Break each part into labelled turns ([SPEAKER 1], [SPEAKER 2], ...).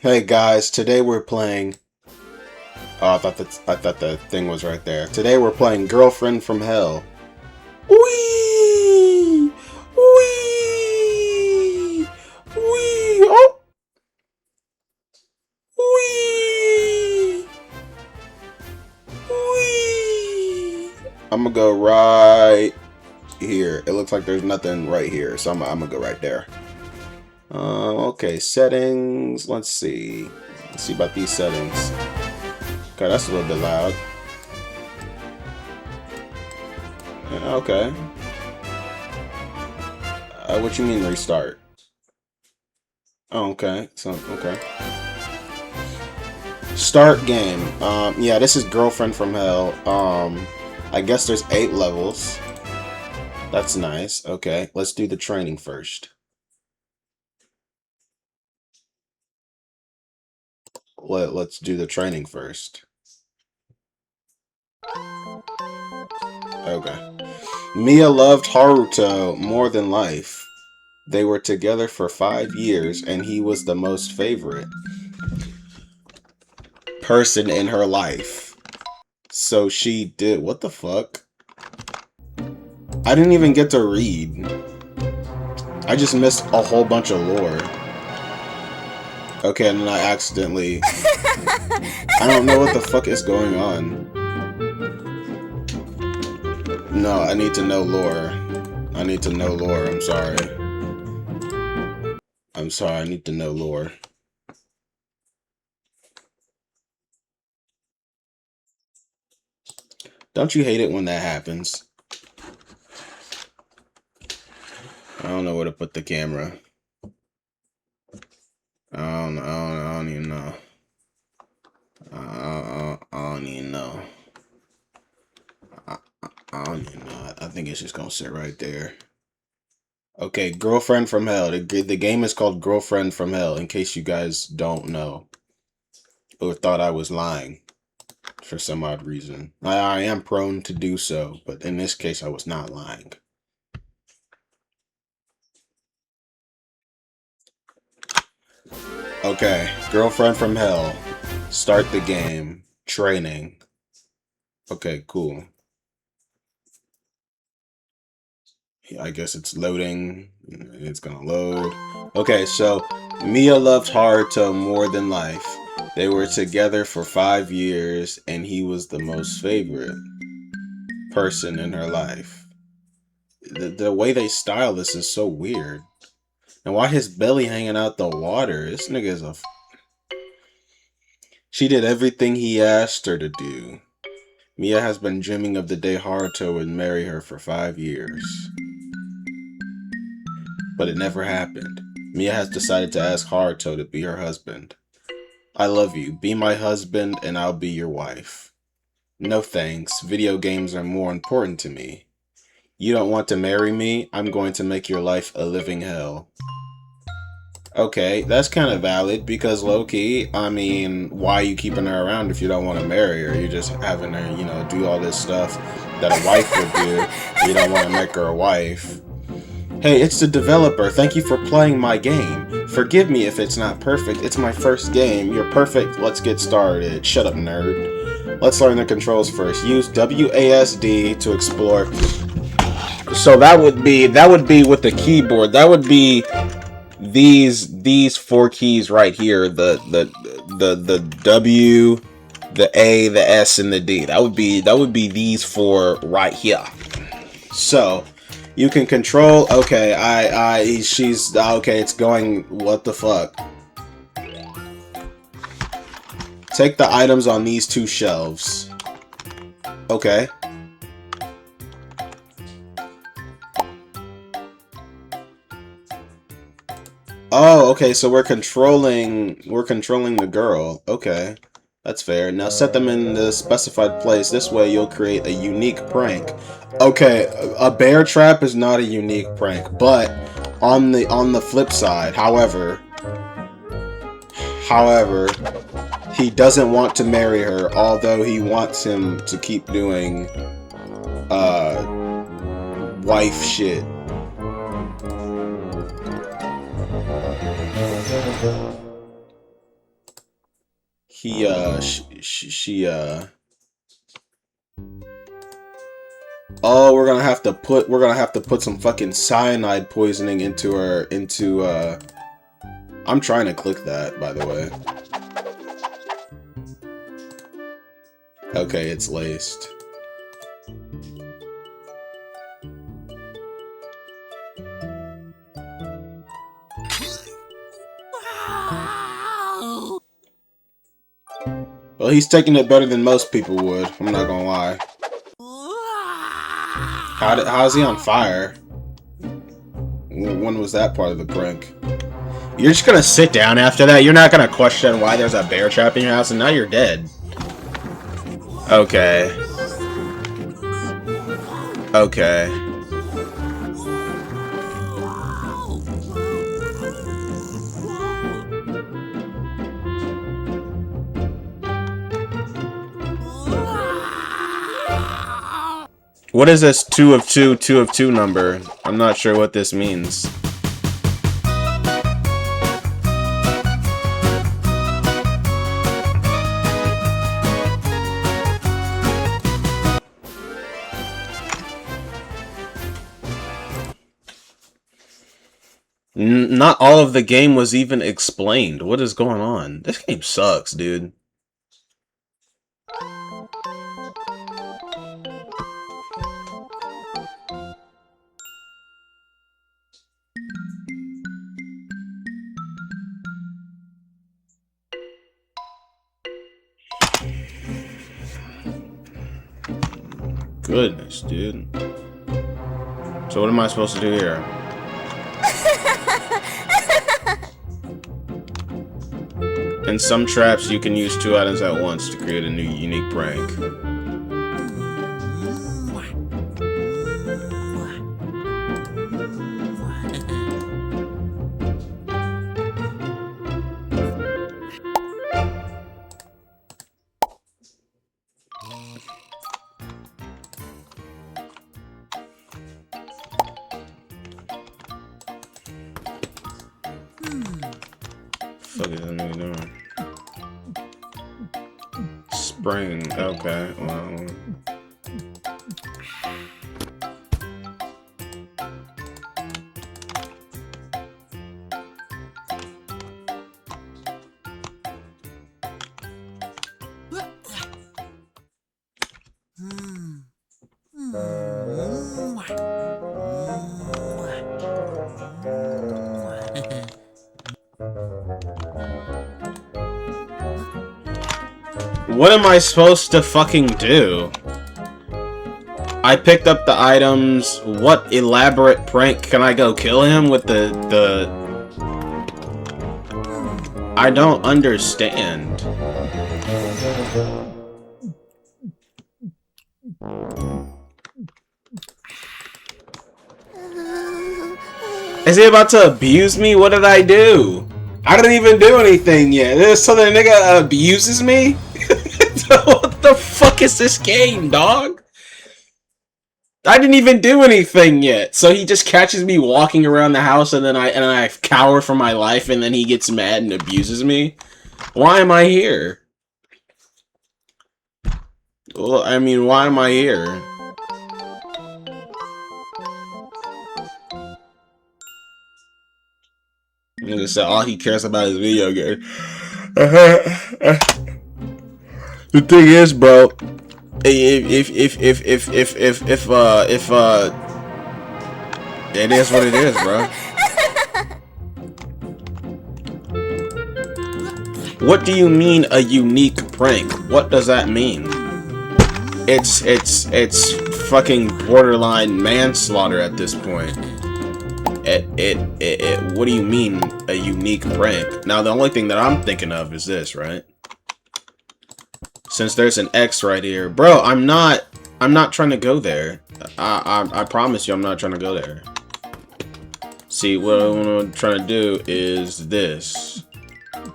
[SPEAKER 1] Hey guys, today we're playing. Oh, I thought the thing was right there. Today we're playing Girlfriend from Hell. Wee, wee, wee. Oh, wee, wee. I'm gonna go right here. It looks like there's nothing right here, so I'm gonna go right there. Okay, settings. Let's see. Let's see about these settings. Okay, that's a little bit loud. Okay. What you mean restart? Oh, okay. So, okay. Start game. Yeah, this is Girlfriend from Hell. I guess there's 8 levels. That's nice. Okay, let's do the training first. Let's do the training first. Okay. Mia loved Haruto more than life. They were together for 5 years, and he was the most favorite person in her life. So she did. What the fuck? I didn't even get to read. I just missed a whole bunch of lore. Okay, and then I accidentally... I don't know what the fuck is going on. No, I need to know lore. I need to know lore, I'm sorry. I'm sorry, I need to know lore. Don't you hate it when that happens? I don't know where to put the camera. I don't even know. I don't even know. I don't even know. I think it's just gonna sit right there. Okay, Girlfriend from Hell. The game is called Girlfriend from Hell, in case you guys don't know. Or thought I was lying for some odd reason. I am prone to do so, but in this case I was not lying. Okay, Girlfriend from Hell. Start the game. Training. Okay, cool. I guess it's loading. It's gonna load. Okay, so Mia loved Haruto more than life. They were together for 5 years, and he was the most favorite person in her life. The way they style this is so weird. And why his belly hanging out the water? This nigga is a... She did everything he asked her to do. Mia has been dreaming of the day Haruto would marry her for 5 years. But it never happened. Mia has decided to ask Haruto to be her husband. I love you. Be my husband and I'll be your wife. No thanks. Video games are more important to me. You don't want to marry me? I'm going to make your life a living hell. Okay, that's kind of valid because low-key, I mean, why are you keeping her around if you don't want to marry her? You're just having her, you know, do all this stuff that a wife would do. You don't want to make her a wife. Hey, it's the developer. Thank you for playing my game. Forgive me if it's not perfect. It's my first game. You're perfect. Let's get started. Shut up, nerd. Let's learn the controls first. Use WASD to explore. So that would be with the keyboard. That would be these 4 keys right here. The W, the A, the S, and the D. That would be these 4 right here. So you can control. Okay, she's okay. It's going. What the fuck? Take the items on these 2 shelves. Okay. Oh, okay. So we're controlling the girl. Okay. That's fair. Now set them in the specified place. This way you'll create a unique prank. Okay, a bear trap is not a unique prank, but on the flip side, however, he doesn't want to marry her, although he wants him to keep doing wife shit. He, she, oh, we're gonna have to put some fucking cyanide poisoning into her, I'm trying to click that, by the way. Okay, it's laced. Well, he's taking it better than most people would. I'm not gonna lie. How's he on fire? When was that part of the prank? You're just gonna sit down after that? You're not gonna question why there's a bear trap in your house and now you're dead. Okay. Okay. What is this 2 of 2, 2 of 2 number? I'm not sure what this means. Not all of the game was even explained. What is going on? This game sucks, dude. Goodness, dude. So what am I supposed to do here? In some traps, you can use 2 items at once to create a new unique prank. Fuck is that nigga doing? Spring, okay, well. What am I supposed to fucking do? I picked up the items. What elaborate prank can I go kill him with the... I don't understand. Is he about to abuse me? What did I do? I didn't even do anything yet. So the nigga abuses me? What the fuck is this game, dog? I didn't even do anything yet. So he just catches me walking around the house and then I cower for my life and then he gets mad and abuses me? Why am I here? Well, I mean, why am I here? Nigga said all he cares about is video game. The thing is, bro, if it is what it is, bro. What do you mean a unique prank? What does that mean? It's fucking borderline manslaughter at this point. What do you mean a unique prank? Now the only thing that I'm thinking of is this, right? Since there's an X right here, bro, I'm not trying to go there. I promise you, I'm not trying to go there. See, what I'm trying to do is this.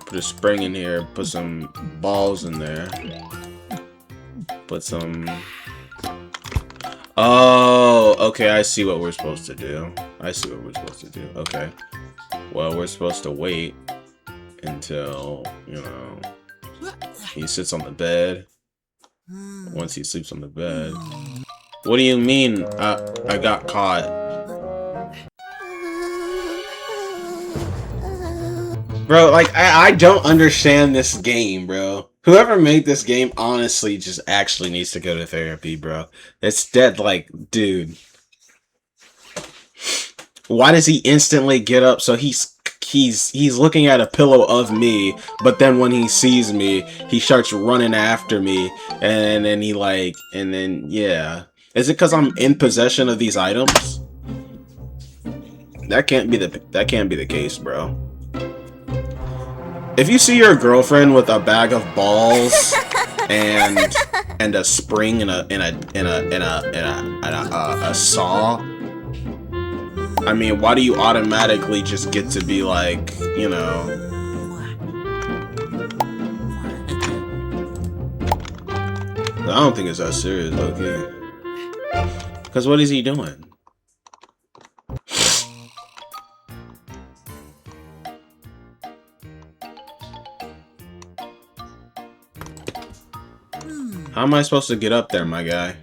[SPEAKER 1] Put a spring in here. Put some balls in there. Put some. Oh, okay. I see what we're supposed to do. I see what we're supposed to do. Okay. Well, we're supposed to wait until, you know. He sits on the bed. Once he sleeps on the bed. What do you mean I got caught? Bro, like, I don't understand this game, bro. Whoever made this game honestly just actually needs to go to therapy, bro. It's dead, like, dude. Why does he instantly get up? So he's looking at a pillow of me, but then when he sees me, he starts running after me, and then he like, and then yeah. Is it because I'm in possession of these items? That can't be the case, bro. If you see your girlfriend with a bag of balls and a spring and a saw, I mean, why do you automatically just get to be like, you know? I don't think it's that serious, okay? Because what is he doing? How am I supposed to get up there, my guy?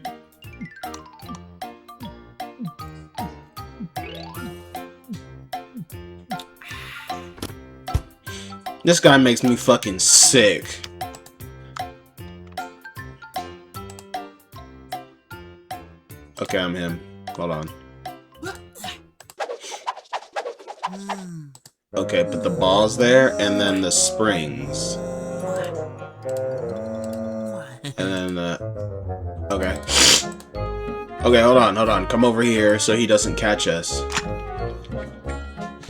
[SPEAKER 1] This guy makes me fucking sick. Okay, I'm him. Hold on. Okay, put the balls there, and then the springs. And then, okay. Okay, hold on. Come over here so he doesn't catch us.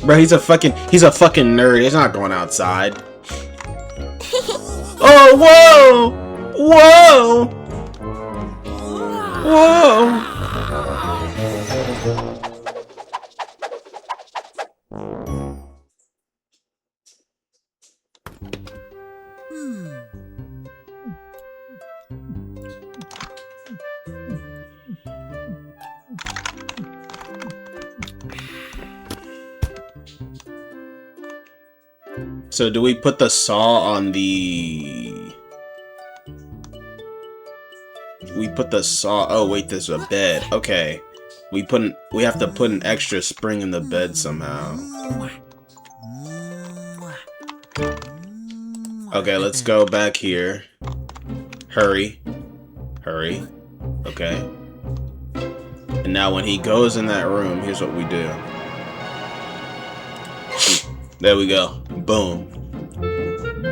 [SPEAKER 1] Bro, he's a fucking nerd. He's not going outside. Oh, whoa! Whoa! So do we put the saw on the... We put the saw... Oh wait, there's a bed. Okay. We have to put an extra spring in the bed somehow. Okay, let's go back here. Hurry. Hurry. Okay. And now when he goes in that room, here's what we do. There we go. Boom.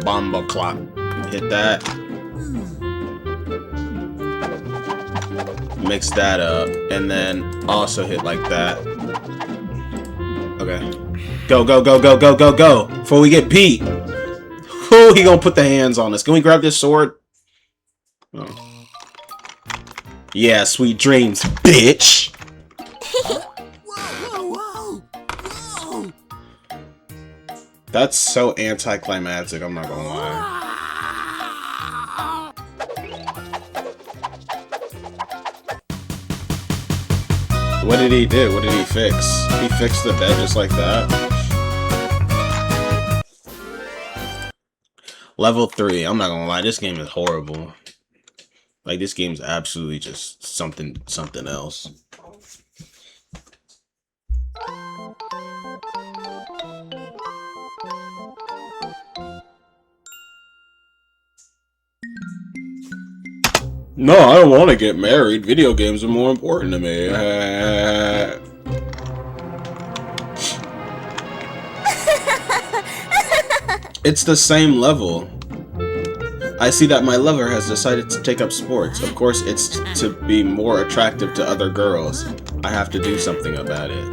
[SPEAKER 1] Bomba clock. Hit that. Mix that up. And then also hit like that. Okay. Go, go, go, go, go, go, go. Before we get beat. Oh, he gonna put the hands on us. Can we grab this sword? Oh. Yeah, sweet dreams, bitch. That's so anticlimactic, I'm not gonna lie. What did he do? What did he fix? He fixed the bed just like that? Level 3, I'm not gonna lie, this game is horrible. Like, this game's absolutely just something else. No, I don't want to get married. Video games are more important to me. It's the same level. I see that my lover has decided to take up sports. Of course, it's to be more attractive to other girls. I have to do something about it.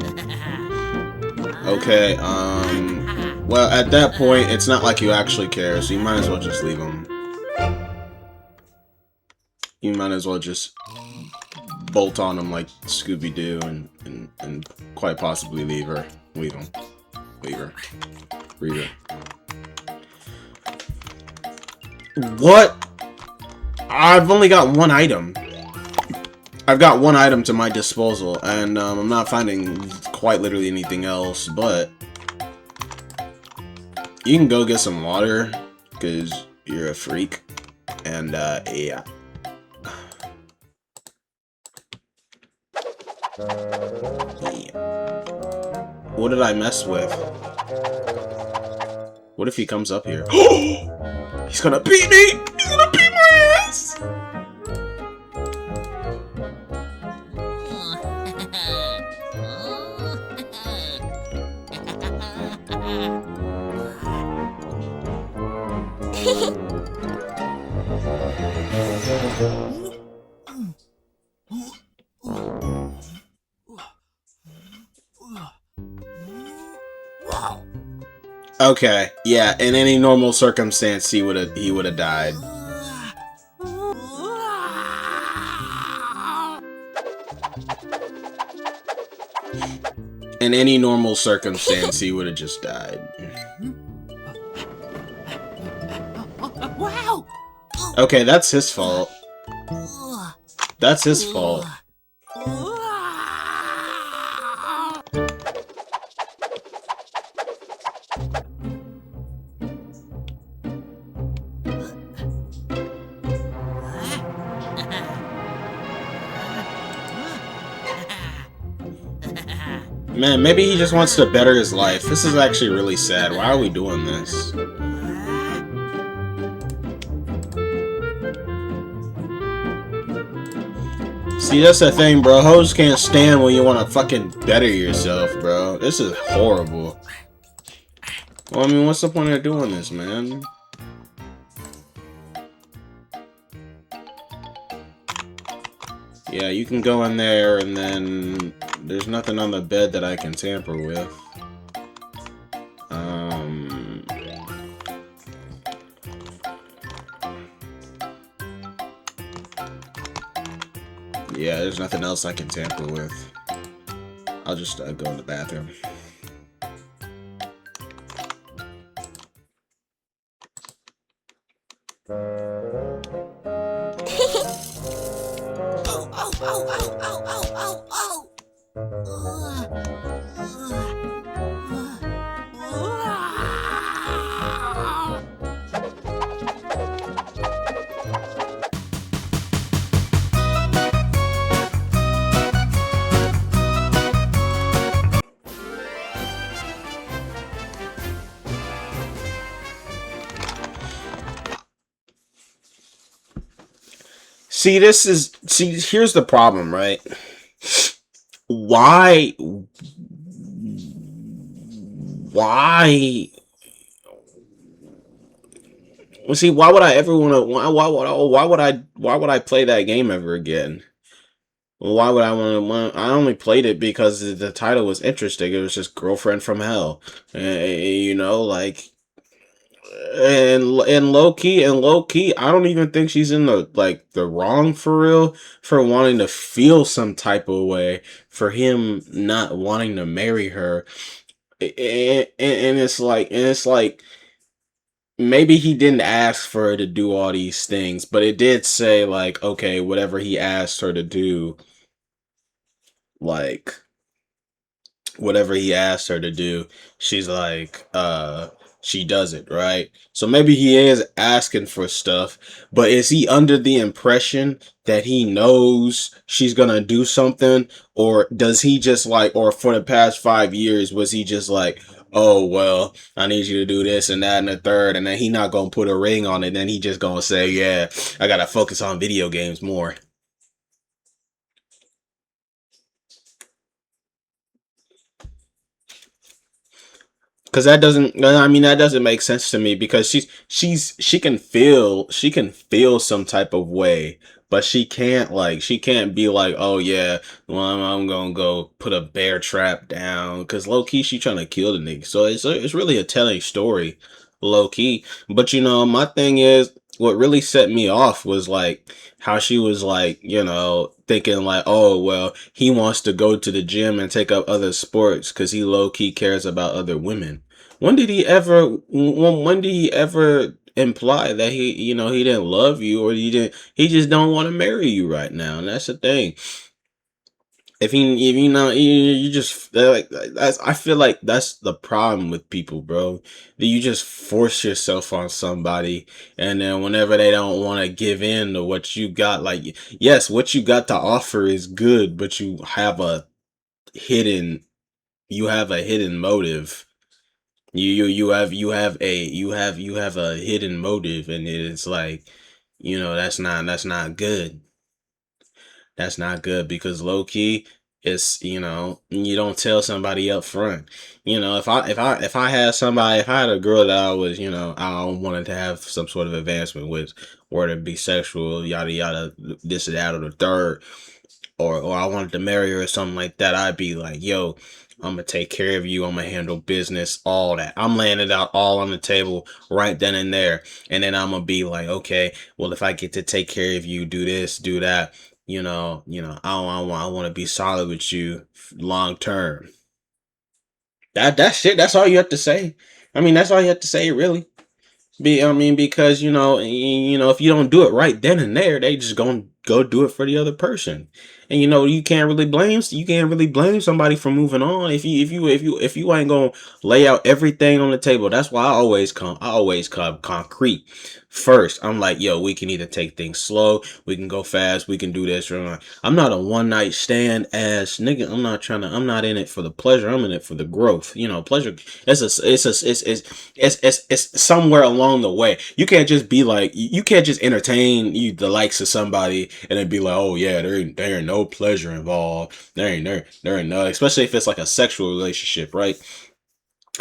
[SPEAKER 1] Okay, well, at that point, it's not like you actually care, so you might as well just leave him. You might as well just bolt on him like Scooby-Doo and quite possibly leave her. Leave him. Leave her. Leave her. What? I've only got one item. I've got one item to my disposal, and I'm not finding quite literally anything else, but you can go get some water, because you're a freak. And yeah. What did I mess with? What if he comes up here? He's gonna beat me! He's gonna beat my ass! Okay, yeah, in any normal circumstance he would have died. In any normal circumstance he would have just died.
[SPEAKER 2] Wow.
[SPEAKER 1] Okay, that's his fault. That's his fault. Man, maybe he just wants to better his life. This is actually really sad. Why are we doing this? See, that's the thing, bro. Hoes can't stand when you want to fucking better yourself, bro. This is horrible. Well, I mean, what's the point of doing this, man? Yeah, you can go in there, and then there's nothing on the bed that I can tamper with. Yeah, there's nothing else I can tamper with. I'll just go in the bathroom. See, here's the problem, right? Why? Well, see, why would I ever want to? Why would I play that game ever again? Why would I want to? I only played it because the title was interesting. It was just Girlfriend from Hell, you know, like, and low key, I don't even think she's in the wrong for real for wanting to feel some type of way for him not wanting to marry her, and it's like maybe he didn't ask for her to do all these things, but it did say like, okay, whatever he asked her to do, like whatever he asked her to do, she's like, she does it, right? So maybe he is asking for stuff, but is he under the impression that he knows she's gonna do something? Or does he just like, or for the past 5 years, was he just like, oh, well, I need you to do this and that and the third, and then he not gonna put a ring on it, then he just gonna say, yeah, I gotta focus on video games more. Because that doesn't, I mean, that doesn't make sense to me, because she can feel some type of way, but she can't be like, oh yeah, well, I'm gonna go put a bear trap down, because low key she trying to kill the nigga. So it's really a telling story, low key. But you know, my thing is, what really set me off was like how she was like, you know, thinking like, oh well, he wants to go to the gym and take up other sports because he low key cares about other women. When did he ever imply that he, you know, he didn't love you, or he just don't want to marry you right now? And that's the thing. if you know you just like that's I feel like that's the problem with people, bro. That you just force yourself on somebody, and then whenever they don't want to give in to what you got, like yes, what you got to offer is good, but hidden you have a hidden motive. You have a hidden motive, and it's like, that's not good. That's not good because low key, it's, you don't tell somebody up front. If I had a girl that I was, I wanted to have some sort of advancement with, or to be sexual, yada yada, this and that or the third, or I wanted to marry her or something like that, I'd be like, yo, I'm gonna take care of you. I'm gonna handle business, all that. I'm laying it out all on the table right then and there, and then I'm gonna be like, okay, well, if I get to take care of you, do this, do that, I want to be solid with you long term. That shit. That's all you have to say. I mean, that's all you have to say, really. I mean, because if you don't do it right then and there, they just gonna go do it for the other person, and you can't really blame somebody for moving on if you ain't gonna lay out everything on the table. That's why I always come concrete first. I'm like, yo, we can either take things slow, we can go fast, we can do this. Or not. I'm not a one night stand ass nigga. I'm not in it for the pleasure. I'm in it for the growth. Pleasure. It's somewhere along the way. You can't just be like, you can't just entertain the likes of somebody and then be like, oh yeah, there ain't no pleasure involved. There ain't no, especially if it's like a sexual relationship, right?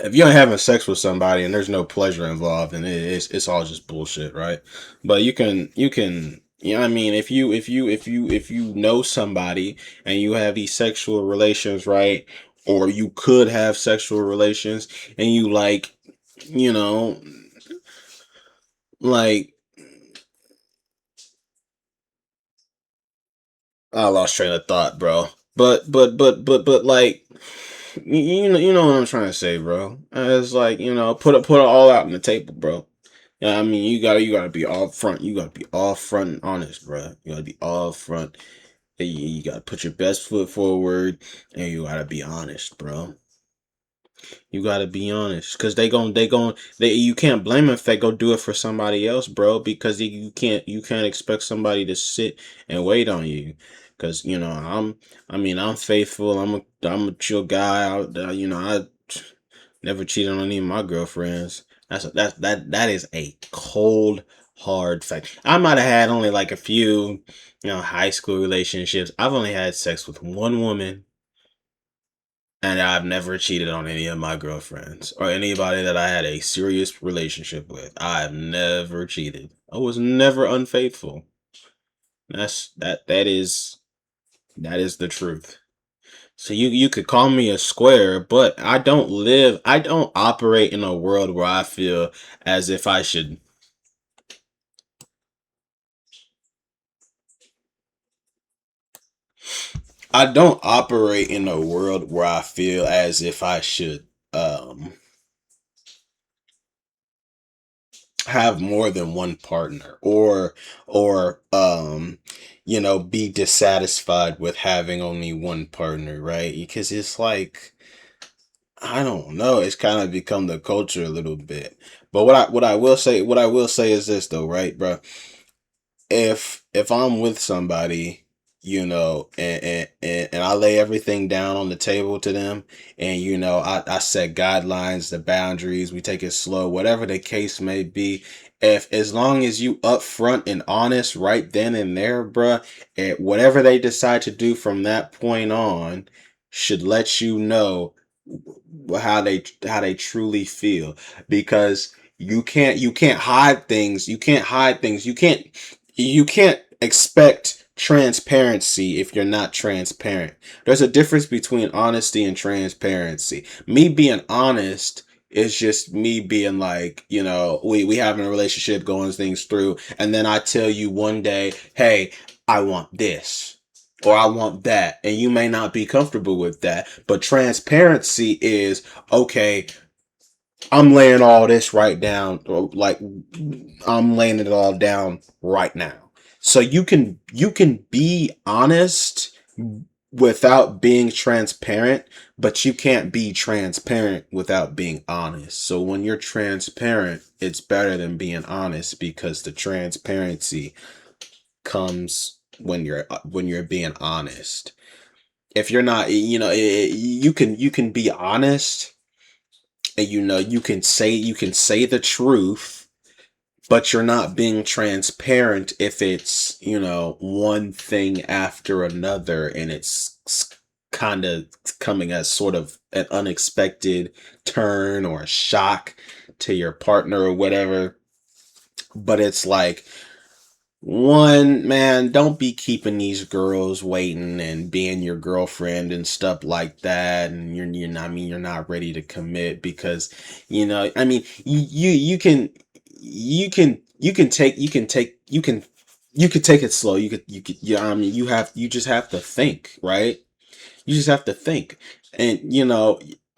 [SPEAKER 1] If you're having sex with somebody and there's no pleasure involved, and it's all just bullshit, right? But I mean, if you know somebody and you have these sexual relations, right? Or you could have sexual relations, and you like, you know, like, I lost train of thought, bro. But like, you know what I'm trying to say, bro. It's like, put it all out on the table, bro. Yeah, I mean, you gotta be all front. You gotta be all front and honest, bro. You gotta be all front. You gotta put your best foot forward, and you gotta be honest, bro. You gotta be honest, cause you can't blame them if they go do it for somebody else, bro. Because you can't expect somebody to sit and wait on you, cause I mean, I'm faithful. I'm a chill guy. I never cheated on any of my girlfriends. That is a cold hard fact. I might have had only like a few, high school relationships. I've only had sex with one woman, and I've never cheated on any of my girlfriends or anybody that I had a serious relationship with. I've never cheated. I was never unfaithful. That is the truth. So you could call me a square, but I don't operate in a world where I feel as if I don't operate in a world where I feel as if I should have more than one partner, or be dissatisfied with having only one partner, right? Because it's like, I don't know, it's kind of become the culture a little bit. But what I will say is this though, right, bro? If I'm with somebody, and I lay everything down on the table to them, and I set guidelines, the boundaries, we take it slow, whatever the case may be. If As long as you upfront and honest right then and there, bruh, and whatever they decide to do from that point on should let you know how they truly feel, because you can't hide things. You can't expect transparency if you're not transparent. There's a difference between honesty and transparency. Me being honest is just me being like, we having a relationship, going things through, and then I tell you one day, hey, I want this, or I want that, and you may not be comfortable with that. But transparency is, okay, I'm laying all this right down, or like, I'm laying it all down right now. So you can be honest, without being transparent, but you can't be transparent without being honest. So when you're transparent, it's better than being honest because the transparency comes when you're being honest. If you're not, you can be honest, and you can say the truth, but you're not being transparent if it's, one thing after another, and it's kind of coming as sort of an unexpected turn or a shock to your partner or whatever. But it's like, one, man, don't be keeping these girls waiting and being your girlfriend and stuff like that. And you're not, I mean, you're not ready to commit because, I mean, you can take it slow. I mean, you just have to think, right? You just have to think. And,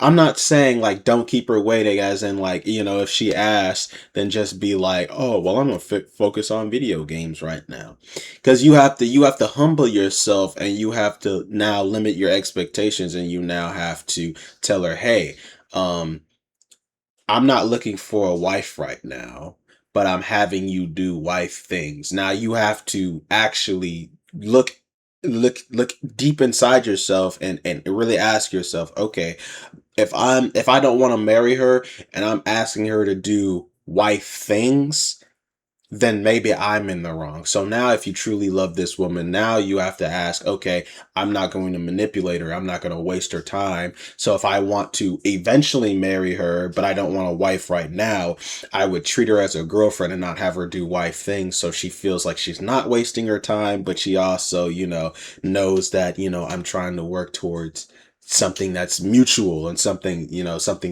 [SPEAKER 1] I'm not saying like don't keep her waiting, as in like, if she asks, then just be like, oh, well, I'm gonna focus on video games right now. Because you have to humble yourself, and you have to now limit your expectations, and you now have to tell her, hey, um, I'm not looking for a wife right now, but I'm having you do wife things. Now you have to actually look deep inside yourself, and really ask yourself, okay, if I don't want to marry her and I'm asking her to do wife things, then maybe I'm in the wrong. So now if you truly love this woman, now you have to ask, okay, I'm not going to manipulate her. I'm not going to waste her time. So if I want to eventually marry her, but I don't want a wife right now, I would treat her as a girlfriend and not have her do wife things. So she feels like she's not wasting her time, but she also, knows that, I'm trying to work towards something that's mutual and something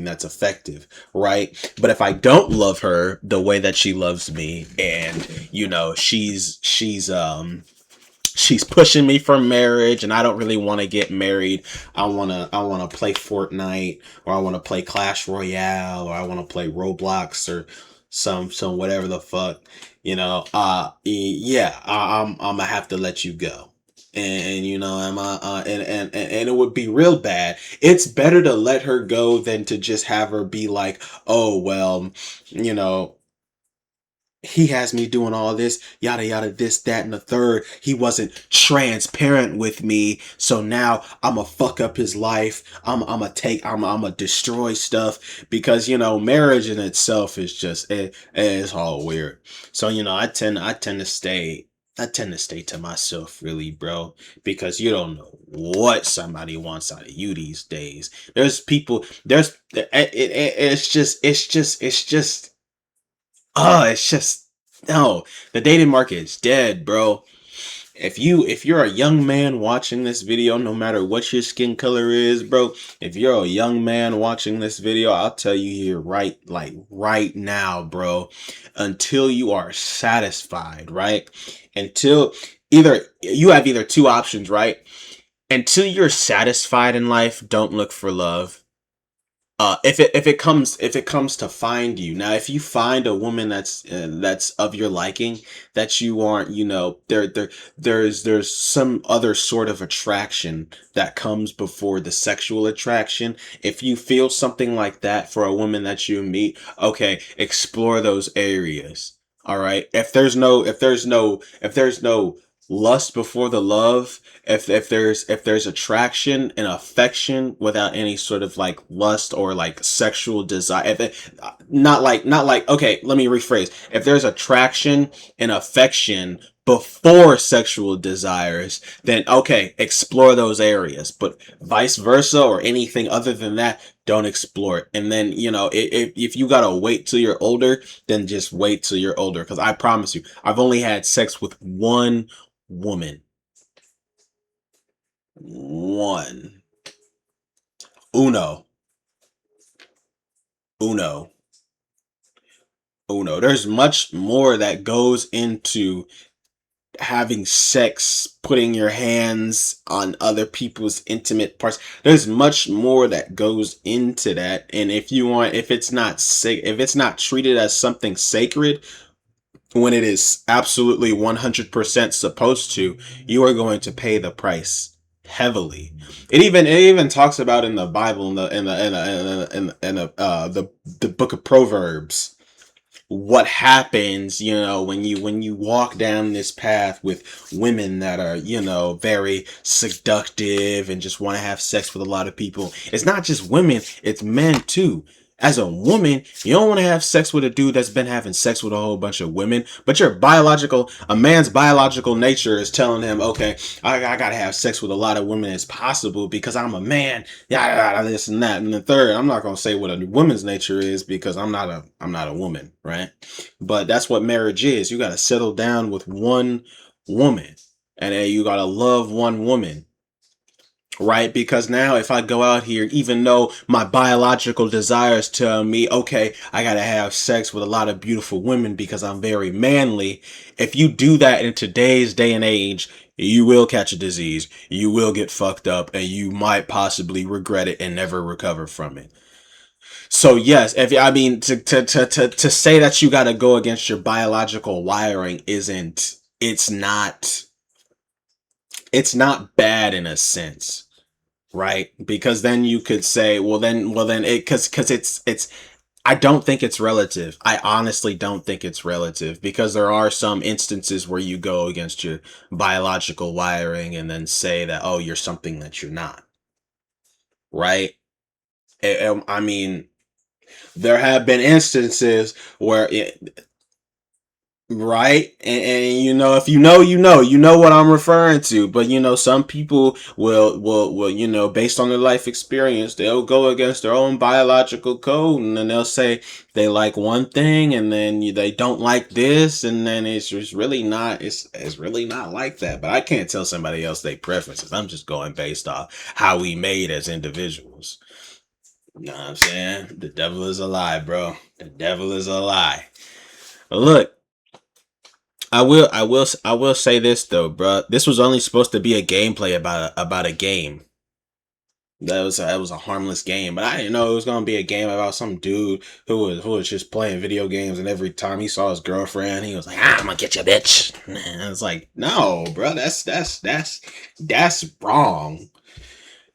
[SPEAKER 1] that's effective, right? But if I don't love her the way that she loves me, and she's pushing me for marriage, and I don't really want to get married. I want to play Fortnite, or I want to play Clash Royale, or I want to play Roblox, or some whatever the fuck, yeah, I'm gonna have to let you go. And and it would be real bad. It's better to let her go than to just have her be like, oh well, you know he has me doing all this, yada yada, this, that, and the third. He wasn't transparent with me, so now I'm gonna fuck up his life. I'm gonna destroy stuff, because marriage in itself is just it's all weird. So I tend to stay to myself, really, bro, because you don't know what somebody wants out of you these days. There's people. It's just it's just, no. The dating market is dead, bro. If you're a young man watching this video, no matter what your skin color is, bro, if you're a young man watching this video, I'll tell you here, right now, bro, until you are satisfied, right? Until either two options, right? Until you're satisfied in life, don't look for love. If it comes to find you, now, if you find a woman that's of your liking, that you aren't, there's some other sort of attraction that comes before the sexual attraction. If you feel something like that for a woman that you meet, okay, explore those areas. All right. If there's no lust before the love, if there's attraction and affection without any sort of like lust or like sexual desire, if it, not like okay, let me rephrase, if there's attraction and affection before sexual desires, then okay, explore those areas. But vice versa, or anything other than that, don't explore it. And then, if you gotta wait till you're older, then just wait till you're older, because I promise you, I've only had sex with one woman. One. Uno. Uno. Uno. There's much more that goes into having sex, putting your hands on other people's intimate parts. There's much more that goes into that. And if it's not if it's not treated as something sacred, when it is absolutely 100% supposed to, you are going to pay the price. heavily. It even talks about in the Bible, in the book of Proverbs, what happens, when you walk down this path with women that are, very seductive and just want to have sex with a lot of people. It's not just women, it's men too. As a woman, you don't want to have sex with a dude that's been having sex with a whole bunch of women, but a man's biological nature is telling him, okay, I gotta have sex with a lot of women as possible because I'm a man, yeah, this and that. And the third, I'm not gonna say what a woman's nature is because I'm not a woman, right? But that's what marriage is. You gotta settle down with one woman, and then you gotta love one woman, right? Because now if I go out here, even though my biological desires tell me, okay, I gotta have sex with a lot of beautiful women because I'm very manly. If you do that in today's day and age, you will catch a disease, you will get fucked up, and you might possibly regret it and never recover from it. So yes, if I mean to say that you got to go against your biological wiring isn't it's not bad in a sense, right? Because then you could say, well then it because it's I don't think it's relative. I honestly don't think it's relative because there are some instances where you go against your biological wiring and then say that, oh, you're something that you're not, right? I mean, there have been instances where right, and if you know what I'm referring to. But some people will based on their life experience, they'll go against their own biological code, and then they'll say they like one thing and then they don't like this, and then it's really not like that. But I can't tell somebody else their preferences. I'm just going based off how we made as individuals. You know what I'm saying? The devil is a lie, bro. The devil is a lie. But look, I will say this though, bro. This was only supposed to be a gameplay about a game. That was a harmless game, but I didn't know it was gonna be a game about some dude who was just playing video games, and every time he saw his girlfriend, he was like, "I'm gonna get you, bitch." And it's like, no, bro, that's wrong.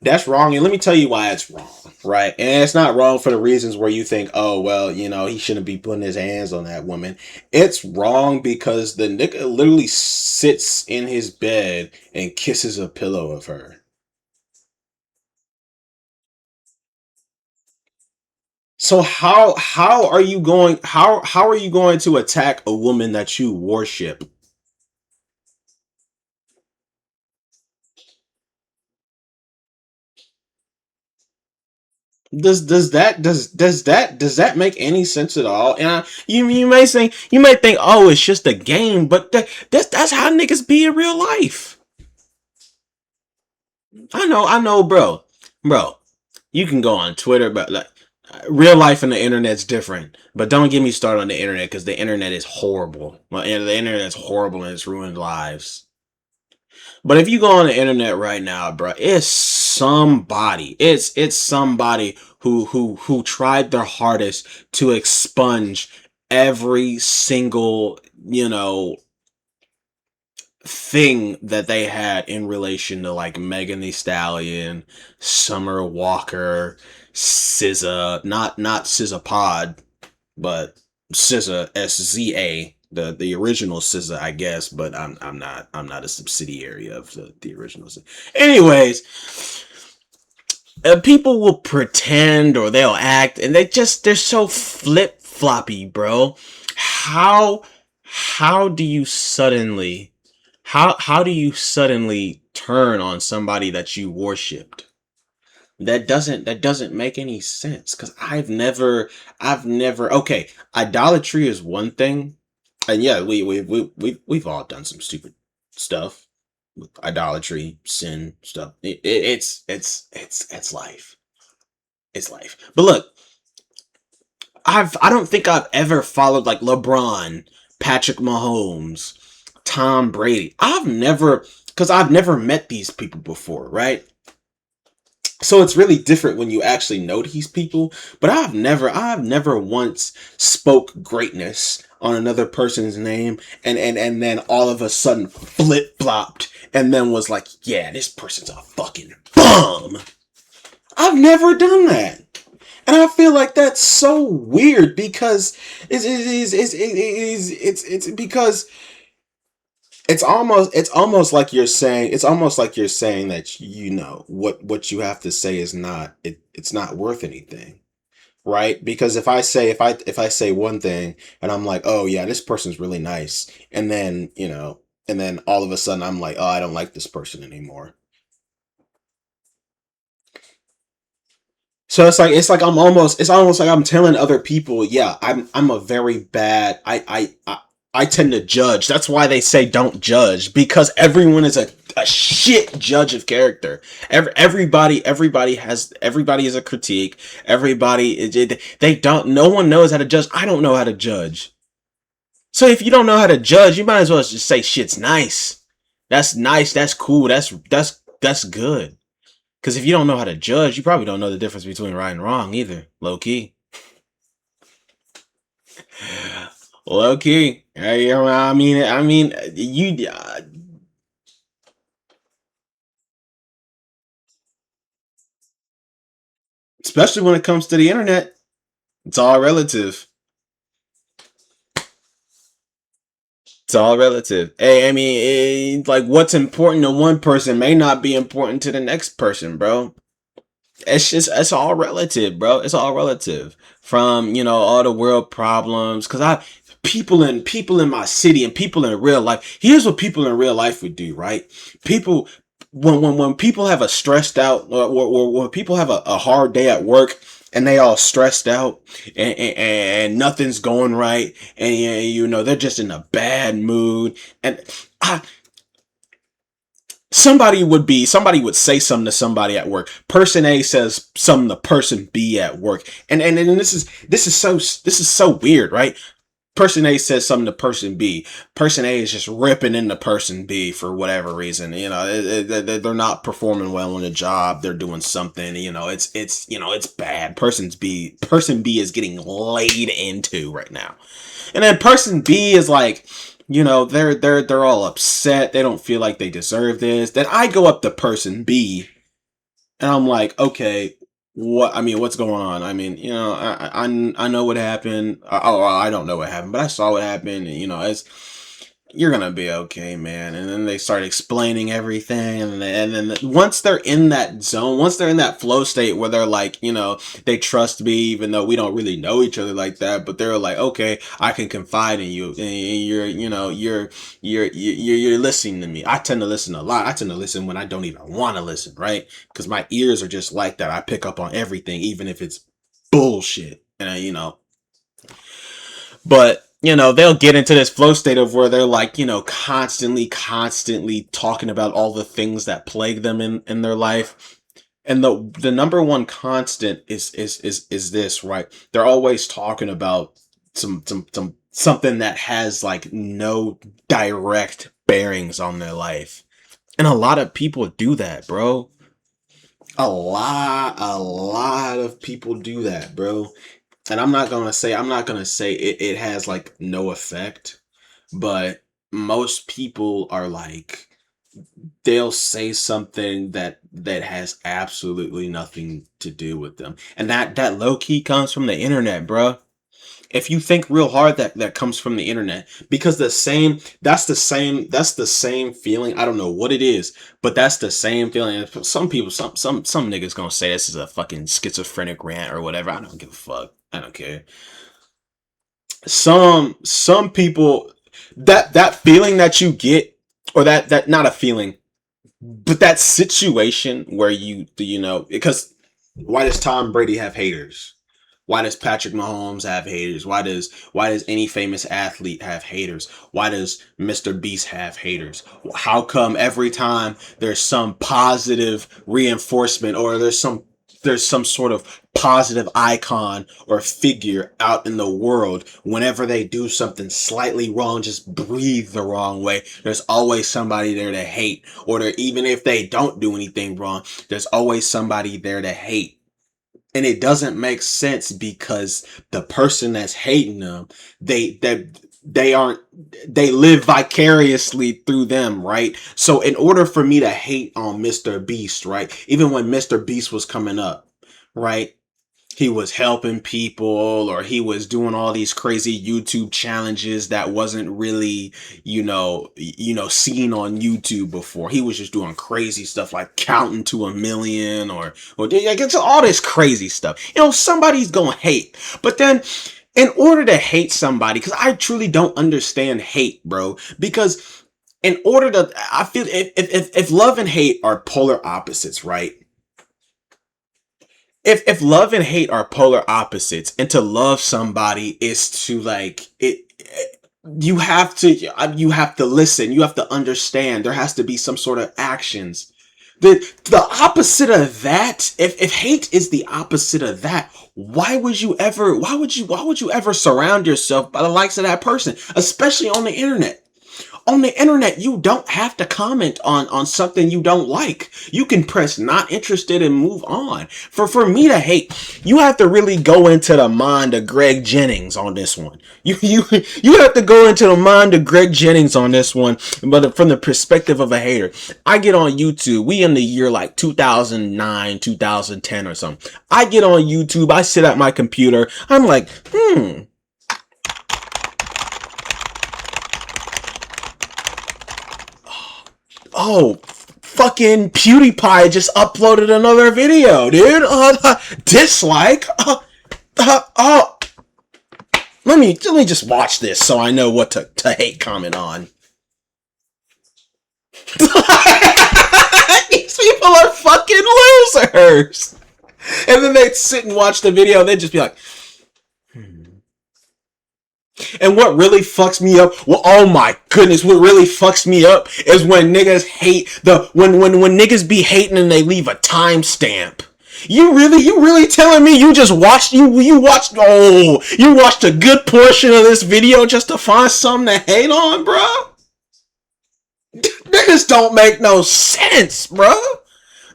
[SPEAKER 1] That's wrong, and let me tell you why it's wrong, right? And it's not wrong for the reasons where you think, oh, well, he shouldn't be putting his hands on that woman. It's wrong because the nigga literally sits in his bed and kisses a pillow of her. So how are you going to attack a woman that you worship? Does that make any sense at all? And you may think, oh, it's just a game, but that's how niggas be in real life. I know, bro. You can go on Twitter, but like real life and the internet's different. But don't get me started on the internet because the internet is horrible. The internet is horrible and it's ruined lives. But if you go on the internet right now, bro, it's somebody who tried their hardest to expunge every single thing that they had in relation to like Megan Thee Stallion, Summer Walker, SZA, not SZA Pod, but SZA, SZA, the original SZA, I guess, but I'm not a subsidiary of the original SZA. Anyways, people will pretend or they'll act, and they're so flip floppy, bro. How do you suddenly how do you suddenly turn on somebody that you worshipped? That doesn't make any sense because I've never okay, idolatry is one thing, and yeah, we've all done some stupid stuff with idolatry, sin stuff. It's life. It's life. But look, I don't think I've ever followed like LeBron, Patrick Mahomes, Tom Brady. I've never met these people before, right? So it's really different when you actually know these people. But I've never once spoke greatness on another person's name and then all of a sudden flip flopped and then was like, yeah, this person's a fucking bum. I've never done that. And I feel like that's so weird because it's because it's almost like you're saying that you know what you have to say is not it's not worth anything, right? Because if I say one thing and I'm like, oh yeah, this person's really nice, and then and then all of a sudden I'm like, oh, I don't like this person anymore. So it's almost like I'm telling other people, yeah, I'm a very bad I tend to judge. That's why they say don't judge, because everyone is a shit judge of character. Everybody is a critique. They don't, no one knows how to judge. I don't know how to judge. So if you don't know how to judge, you might as well just say shit's nice. That's nice. That's cool. That's good. Because if you don't know how to judge, you probably don't know the difference between right and wrong either. Low key. Low key. I mean, you, especially when it comes to the internet, it's all relative. It's all relative. Hey, I mean, like what's important to one person may not be important to the next person, bro. It's all relative, bro. It's all relative. From all the world problems, because I people in my city and people in real life. Here's what people in real life would do, right? People when people have a stressed out or when people have a hard day at work and they all stressed out and nothing's going right and they're just in a bad mood and I somebody would say something to somebody at work. Person A says something to person B at work. And this is so weird, right? Person A says something to person B. Person A is just ripping into person B for whatever reason. They're not performing well on the job. They're doing something. It's bad. Person B is getting laid into right now, and then person B is like, they're all upset. They don't feel like they deserve this. Then I go up to person B and I'm like, okay, what's going on? I mean, I know what happened. I don't know what happened, but I saw what happened. And, you're gonna be okay, man. And then they start explaining everything, and then once they're in that zone, once they're in that flow state where they're like, they trust me, even though we don't really know each other like that, but they're like, okay, I can confide in you, and you're listening to me. I tend to listen a lot. I tend to listen when I don't even want to listen, right? Because my ears are just like that. I pick up on everything, even if it's bullshit, and but they'll get into this flow state of where they're like, constantly talking about all the things that plague them in their life. And the number one constant is this, right? They're always talking about something that has like no direct bearings on their life. And a lot of people do that, bro. A lot of people do that, bro. And I'm not gonna say it has like no effect, but most people are like they'll say something that has absolutely nothing to do with them. And that low key comes from the internet, bro. If you think real hard, that comes from the internet, because that's the same feeling. I don't know what it is, but that's the same feeling. Some people, some niggas gonna say this is a fucking schizophrenic rant or whatever. I don't give a fuck. I don't care. Some people, that feeling that you get, or that not a feeling, but that situation where because why does Tom Brady have haters? Why does Patrick Mahomes have haters? Why does any famous athlete have haters? Why does Mr. Beast have haters? How come every time there's some positive reinforcement or there's some there's some sort of positive icon or figure out in the world, whenever they do something slightly wrong, just breathe the wrong way, there's always somebody there to hate. Or even if they don't do anything wrong, there's always somebody there to hate. And it doesn't make sense because the person that's hating them, they aren't, they live vicariously through them, right? So in order for me to hate on Mr. Beast, right? Even when Mr. Beast was coming up, right? He was helping people, or he was doing all these crazy YouTube challenges that wasn't really, seen on YouTube before. He was just doing crazy stuff like counting to 1 million, or like, it's all this crazy stuff. Somebody's gonna hate. But then in order to hate somebody, because I truly don't understand hate, bro, because in order to, I feel if love and hate are polar opposites, right? If love and hate are polar opposites, and to love somebody is to like it, you have to listen, you have to understand, there has to be some sort of actions. The opposite of that, if hate is the opposite of that, why would you ever surround yourself by the likes of that person, especially on the internet? On the internet, you don't have to comment on something you don't like. You can press not interested and move on. For me to hate, you have to really go into the mind of Greg Jennings on this one. You have to go into the mind of Greg Jennings on this one, but from the perspective of a hater. I get on YouTube, we in the year like 2009, 2010 or something. I get on YouTube, I sit at my computer, I'm like, oh, fucking PewDiePie just uploaded another video, dude. Dislike. Oh, let me just watch this so I know what to hate comment on. These people are fucking losers. And then they'd sit and watch the video, and they'd just be like, And what really fucks me up, well, oh my goodness, what really fucks me up is when niggas hate when niggas be hating and they leave a timestamp. You really telling me you just watched, you watched a good portion of this video just to find something to hate on, bro? Niggas don't make no sense, bro.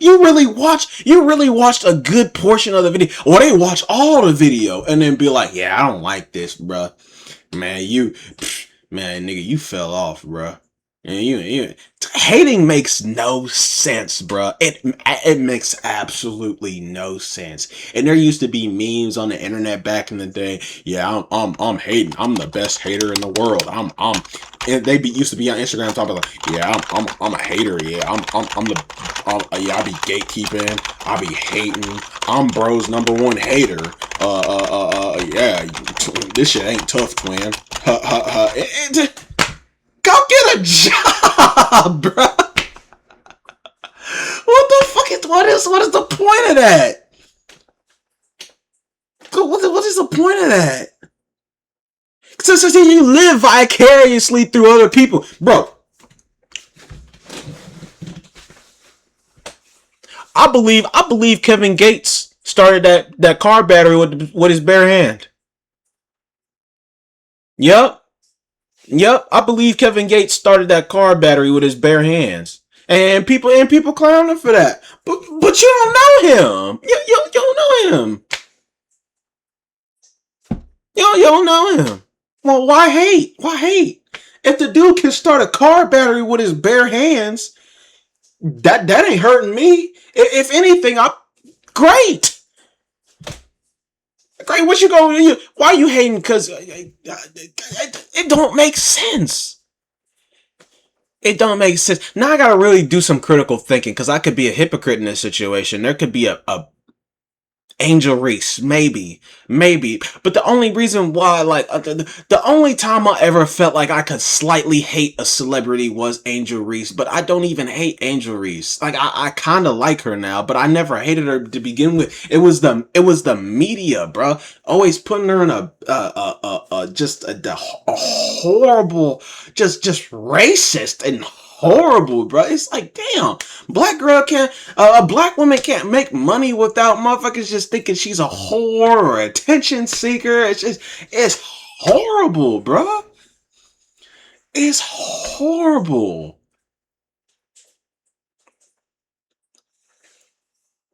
[SPEAKER 1] You really watched a good portion of the video, or they watch all the video and then be like, yeah, I don't like this, bro. Man, nigga, you fell off, bro. And you hating makes no sense, bro. It makes absolutely no sense. And there used to be memes on the internet back in the day. Yeah, I'm hating. I'm the best hater in the world. And they used to be on Instagram talking like, yeah, I'm a hater. Yeah, I be gatekeeping. I be hating. I'm bro's #1 hater. Yeah, this shit ain't tough, twin. Go get a job, bro. What is the point of that? What is the point of that? So you live vicariously through other people, bro. I believe Kevin Gates started that car battery with his bare hand. Yep, I believe Kevin Gates started that car battery with his bare hands, and people clown him for that. But you don't know him. You don't know him. You don't know him. Well, why hate? Why hate? If the dude can start a car battery with his bare hands, that ain't hurting me. If anything, great. Great, why are you hating? Because it don't make sense. It don't make sense. Now I gotta really do some critical thinking, because I could be a hypocrite in this situation. There could be a Angel Reese, maybe, but the only reason why, the only time I ever felt like I could slightly hate a celebrity was Angel Reese, but I don't even hate Angel Reese. Like, I kind of like her now, but I never hated her to begin with. It was the media, bro, always putting her in a horrible, just racist and horrible, bro. It's like, damn, black girl can't, a black woman can't make money without motherfuckers just thinking she's a whore or attention seeker. It's just, it's horrible, bro. It's horrible.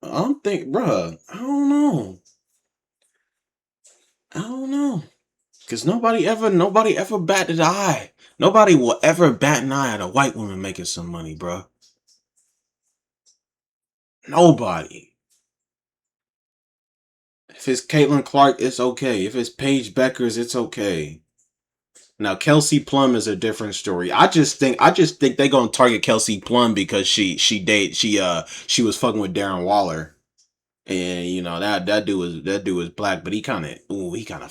[SPEAKER 1] I don't think, bro. I don't know. Cause nobody ever batted an eye. Nobody will ever bat an eye at a white woman making some money, bro. Nobody. If it's Caitlin Clark, it's okay. If it's Paige Beckers, it's okay. Now Kelsey Plum is a different story. I just think they gonna target Kelsey Plum because she was fucking with Darren Waller. And you know that dude was black, but he kind of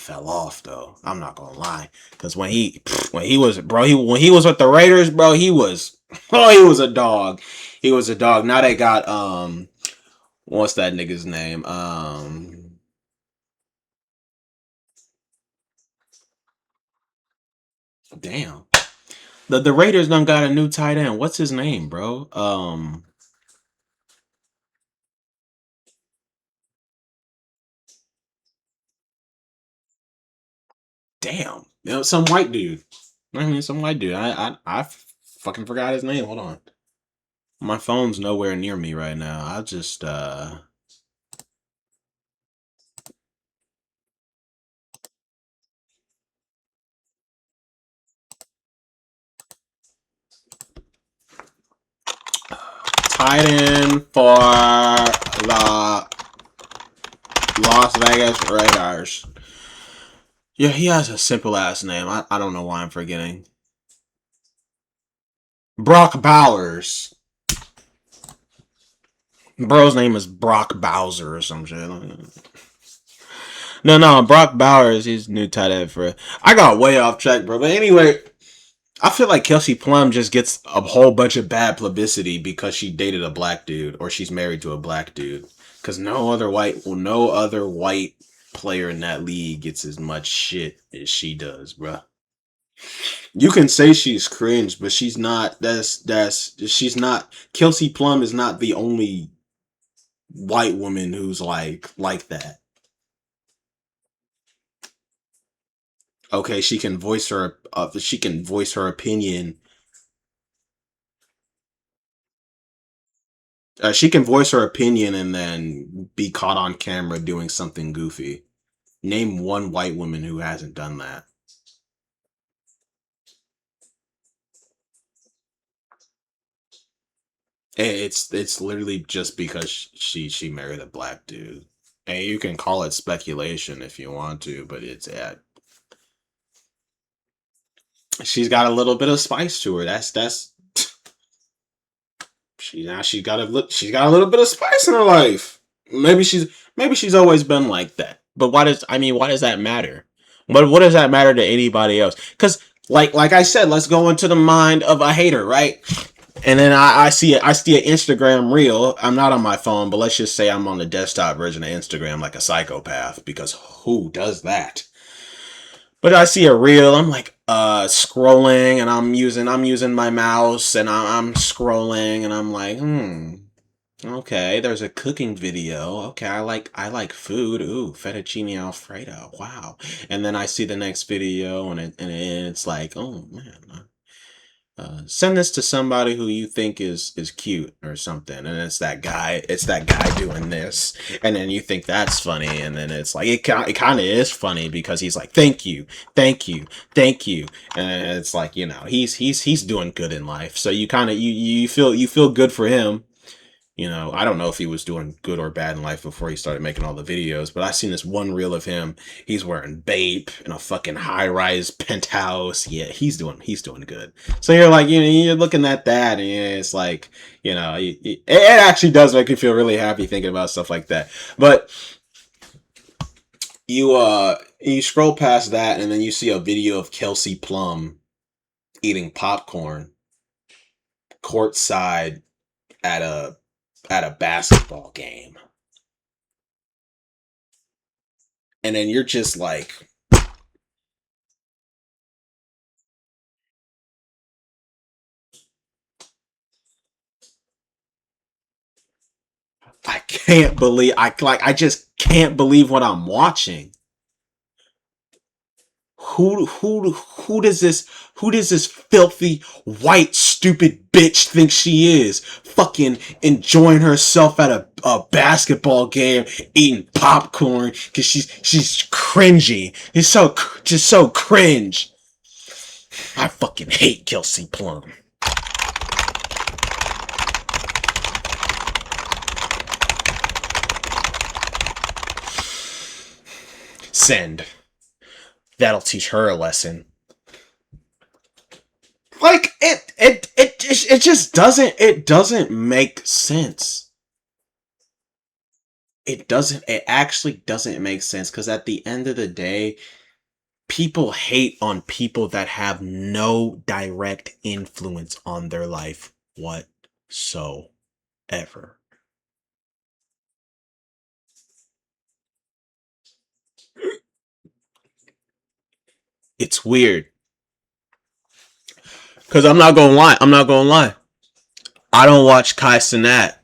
[SPEAKER 1] fell off though. I'm not gonna lie, because when he was bro, when he was with the Raiders, bro, he was he was a dog. He was a dog. Now they got what's that nigga's name? Damn. The Raiders done got a new tight end. What's his name, bro? Damn. You know, some white dude. I mean, some white dude. I fucking forgot his name. Hold on. My phone's nowhere near me right now. I just tight end for the Las Vegas Raiders. Yeah, he has a simple ass name. I don't know why I'm forgetting. Brock Bowers. Bro's name is Brock Bowser or some shit. No, Brock Bowers. He's new tight end for. I got way off track, bro. But anyway, I feel like Kelsey Plum just gets a whole bunch of bad publicity because she dated a black dude or she's married to a black dude. Because no other white player in that league gets as much shit as she does, bro. You can say she's cringe, but she's not. She's not. Kelsey Plum is not the only white woman who's like that. Okay, she can voice her opinion. She can voice her opinion and then be caught on camera doing something goofy. Name one white woman who hasn't done that. It's literally just because she married a black dude. And you can call it speculation if you want to, but it's she's got a little bit of spice to her. That's she's got a little bit of spice in her life. Maybe she's always been like that. But why does that matter? What does that matter to anybody else? Because like I said, let's go into the mind of a hater, right? And then I see an Instagram reel. I'm not on my phone, but let's just say I'm on the desktop version of Instagram like a psychopath because who does that? But I see a reel, I'm like scrolling and I'm using my mouse and I'm scrolling and I'm like, okay, there's a cooking video. Okay, I like food. Ooh, fettuccine alfredo. Wow. And then I see the next video and it's like, oh man, send this to somebody who you think is cute or something, and it's that guy doing this, and then you think that's funny, and then it's like it kind of is funny because he's like thank you, thank you, thank you, and it's like he's doing good in life, so you kind of you feel good for him. You know, I don't know if he was doing good or bad in life before he started making all the videos, but I seen this one reel of him. He's wearing Bape in a fucking high rise penthouse. Yeah, he's doing good. So you're like, you're looking at that, and it's like, it actually does make you feel really happy thinking about stuff like that. But you scroll past that, and then you see a video of Kelsey Plum eating popcorn courtside at a basketball game. And then you're just like, can't believe I just can't believe what I'm watching. Who does this filthy white stupid bitch think she is? Fucking enjoying herself at a basketball game, eating popcorn because she's cringy. It's so just so cringe. I fucking hate Kelsey Plum. Send. That'll teach her a lesson. Like it just doesn't make sense. It actually doesn't make sense because at the end of the day, people hate on people that have no direct influence on their life whatsoever. It's weird. Cause I'm not gonna lie. I don't watch Kai Cenat.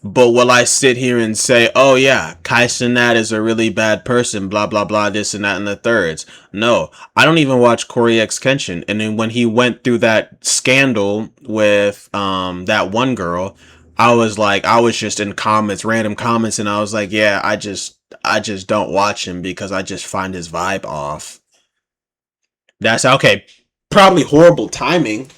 [SPEAKER 1] But will I sit here and say, oh yeah, Kai Cenat is a really bad person, blah blah blah, this and that and the thirds? No, I don't even watch Corey X Kenshin. And then when he went through that scandal with that one girl, I was just in comments, random comments, and I was like, yeah, I just don't watch him because I just find his vibe off. That's okay. Probably horrible timing,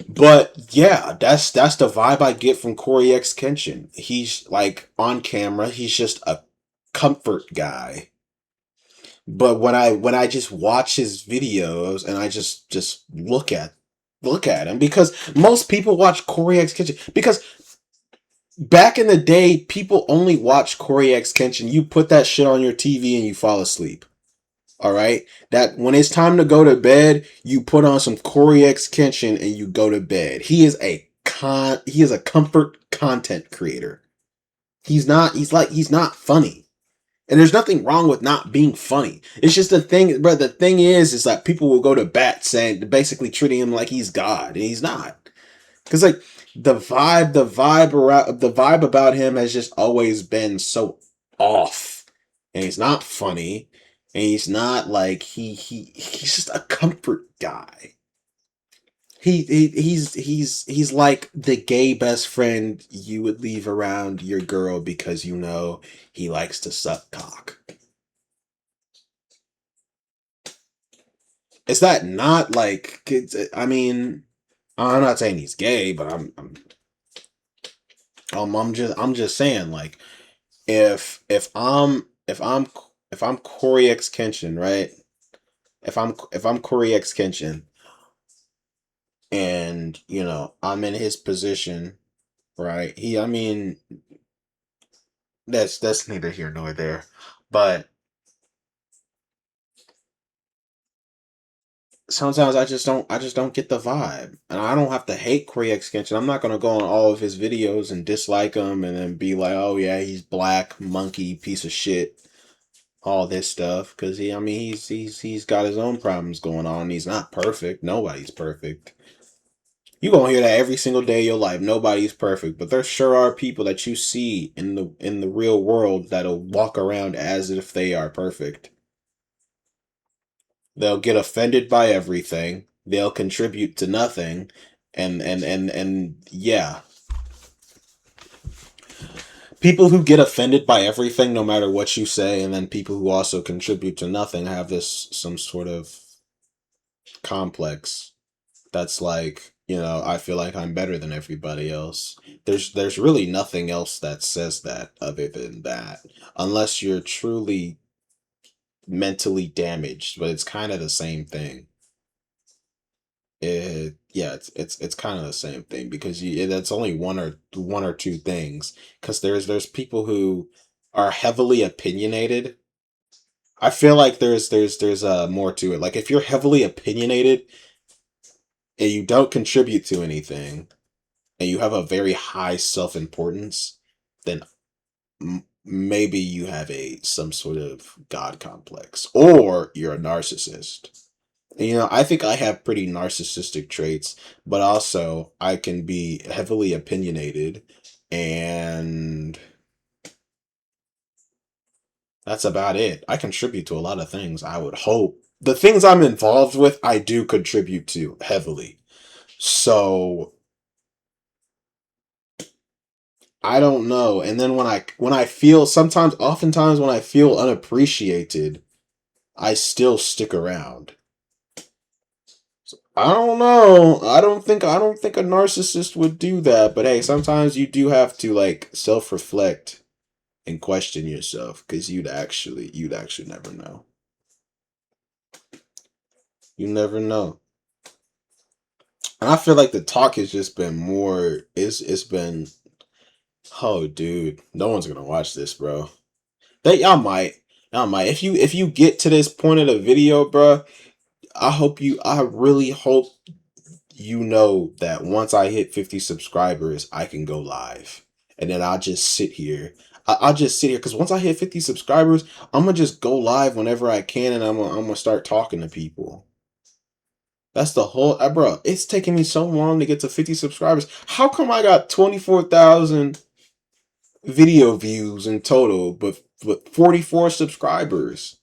[SPEAKER 1] but yeah, that's the vibe I get from Corey X Kenshin. He's like on camera, he's just a comfort guy. But when I just watch his videos and I just look at him because most people watch Corey X Kenshin because back in the day, people only watch Corey X Kenshin. You put that shit on your TV and you fall asleep. All right. That when it's time to go to bed, you put on some Corey X Kenshin and you go to bed. He is a comfort content creator. He's not funny. And there's nothing wrong with not being funny. It's just the thing, bro. The thing is that people will go to bat saying, basically treating him like he's God, and he's not. Because like the vibe about him has just always been so off, and he's not funny, and he's not like he's just a comfort guy. He's like the gay best friend you would leave around your girl because you know he likes to suck cock. Is that not like? I mean, I'm not saying he's gay, but I'm just saying like if I'm Corey X Kenshin, right? If I'm Corey X Kenshin, and I'm in his position, right? I mean, that's neither here nor there, but sometimes I just don't get the vibe, and I don't have to hate Corey X Kenshin. I'm not gonna go on all of his videos and dislike him, and then be like, oh yeah, he's black monkey piece of shit, all this stuff, because I mean, he's got his own problems going on. He's not perfect. Nobody's perfect. You gonna hear that every single day of your life. Nobody's perfect, but there sure are people that you see in the real world that'll walk around as if they are perfect. They'll get offended by everything. They'll contribute to nothing, and yeah, people who get offended by everything, no matter what you say, and then people who also contribute to nothing have this some sort of complex that's like, I feel like I'm better than everybody else. There's really nothing else that says that other than that, unless you're truly mentally damaged, but it's kind of the same thing. Yeah, it's kind of the same thing because that's only one or two things, because there's people who are heavily opinionated. I feel like there's more to it. Like if you're heavily opinionated and you don't contribute to anything, and you have a very high self-importance, then maybe you have a some sort of god complex, or you're a narcissist. I think I have pretty narcissistic traits, but also I can be heavily opinionated and That's about it. I contribute to a lot of things, I would hope. The things I'm involved with, I do contribute to heavily. So I don't know. And then when I feel sometimes oftentimes when I feel unappreciated, I still stick around. I don't know. I don't think a narcissist would do that, but hey, sometimes you do have to like self-reflect and question yourself because you'd actually never know. You never know. And I feel like the talk has just been more it's been oh dude, no one's gonna watch this, bro. They y'all might. Y'all might. If you get to this point of the video, bro, I really hope you know that once I hit 50 subscribers, I can go live. And then I'll just sit here. I'll just sit here because once I hit 50 subscribers, I'm gonna just go live whenever I can and I'm gonna start talking to people. That's the whole, bro. It's taking me so long to get to 50 subscribers. How come I got 24,000 video views in total, but 44 subscribers?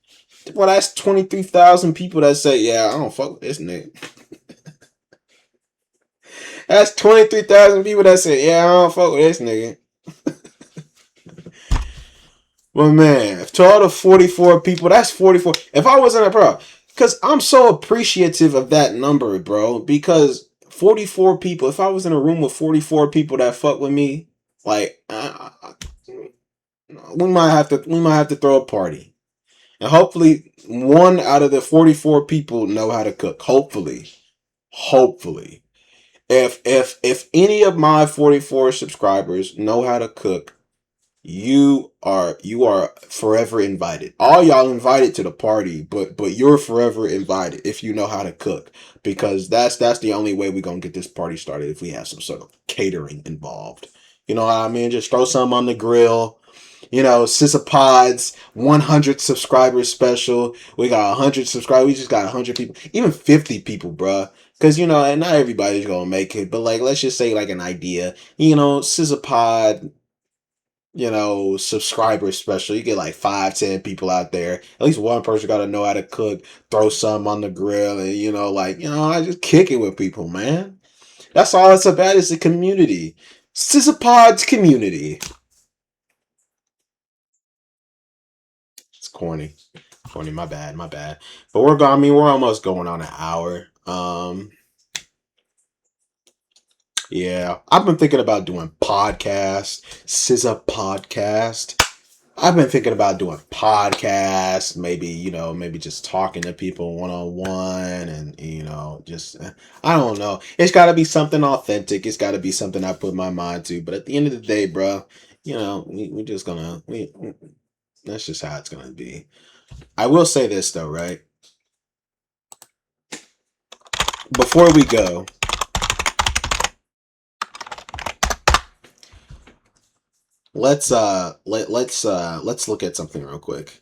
[SPEAKER 1] Well, that's 23,000 people that say, yeah, I don't fuck with this nigga. That's 23,000 people that say, yeah, I don't fuck with this nigga. But man, to all the 44 people, that's 44. If I wasn't a pro, because I'm so appreciative of that number, bro. Because 44 people, if I was in a room with 44 people that fuck with me, like, we might have to throw a party. And hopefully, one out of the 44 people know how to cook. Hopefully. If any of my 44 subscribers know how to cook, you are forever invited. All y'all invited to the party, but you're forever invited if you know how to cook, because that's the only way we're gonna get this party started, if we have some sort of catering involved. You know what I mean? Just throw some on the grill. Sissa Pods 100 subscribers special. We got 100 subscribers. We just got 100 people, even 50 people, bruh. Because, and not everybody's going to make it. But, like, let's just say, like, an idea. Sissa Pod, subscriber special. You get, like, 5, 10 people out there. At least one person got to know how to cook, throw some on the grill, and, I just kick it with people, man. That's all it's about, is the community. Sissa Pod's community. It's corny. Corny, my bad, my bad. But we're almost going on an hour. Yeah. I've been thinking about doing podcasts, SZA podcast. I've been thinking about doing podcasts, maybe just talking to people one on one, and just I don't know. It's got to be something authentic. It's got to be something I put my mind to. But at the end of the day, bro, we just gonna that's just how it's gonna be. I will say this though, right? Before we go, let's look at something real quick.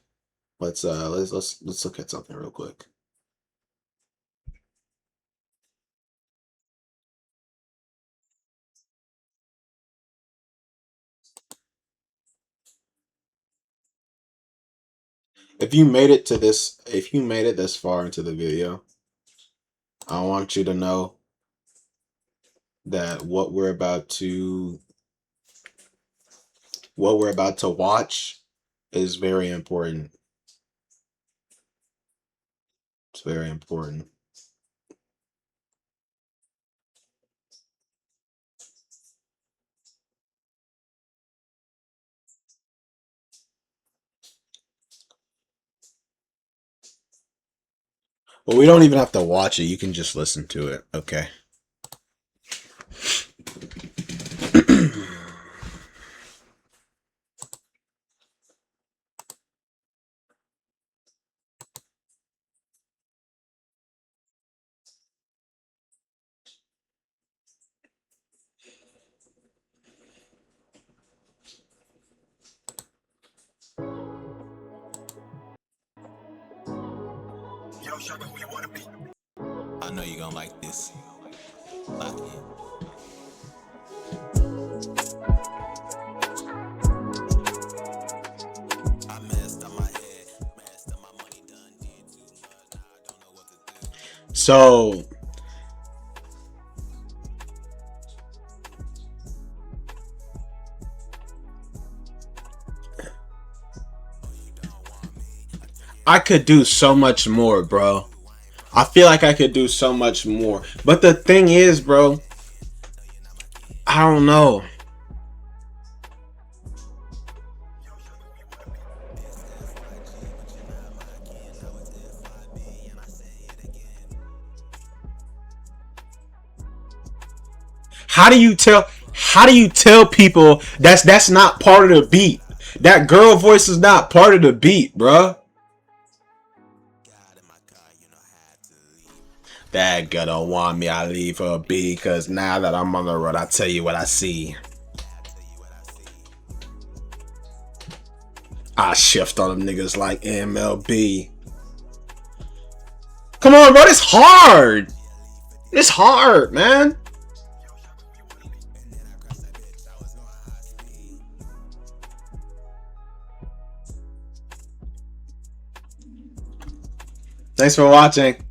[SPEAKER 1] Let's look at something real quick. If you made it this far into the video, I want you to know that what we're about to watch is very important. It's very important. Well, we don't even have to watch it. You can just listen to it. Okay. Yo, show me who you wanna be. I know you're gonna like this. Lock in. I messed up my So I could do so much more, bro. I feel like I could do so much more. But the thing is, bro, I don't know. How do you tell people that's not part of the beat? That girl voice is not part of the beat, bro. That girl don't want me, I leave her be, cause now that I'm on the road, I tell you what I see. I shift on them niggas like MLB. Come on, bro, it's hard. It's hard, man. Thanks for watching.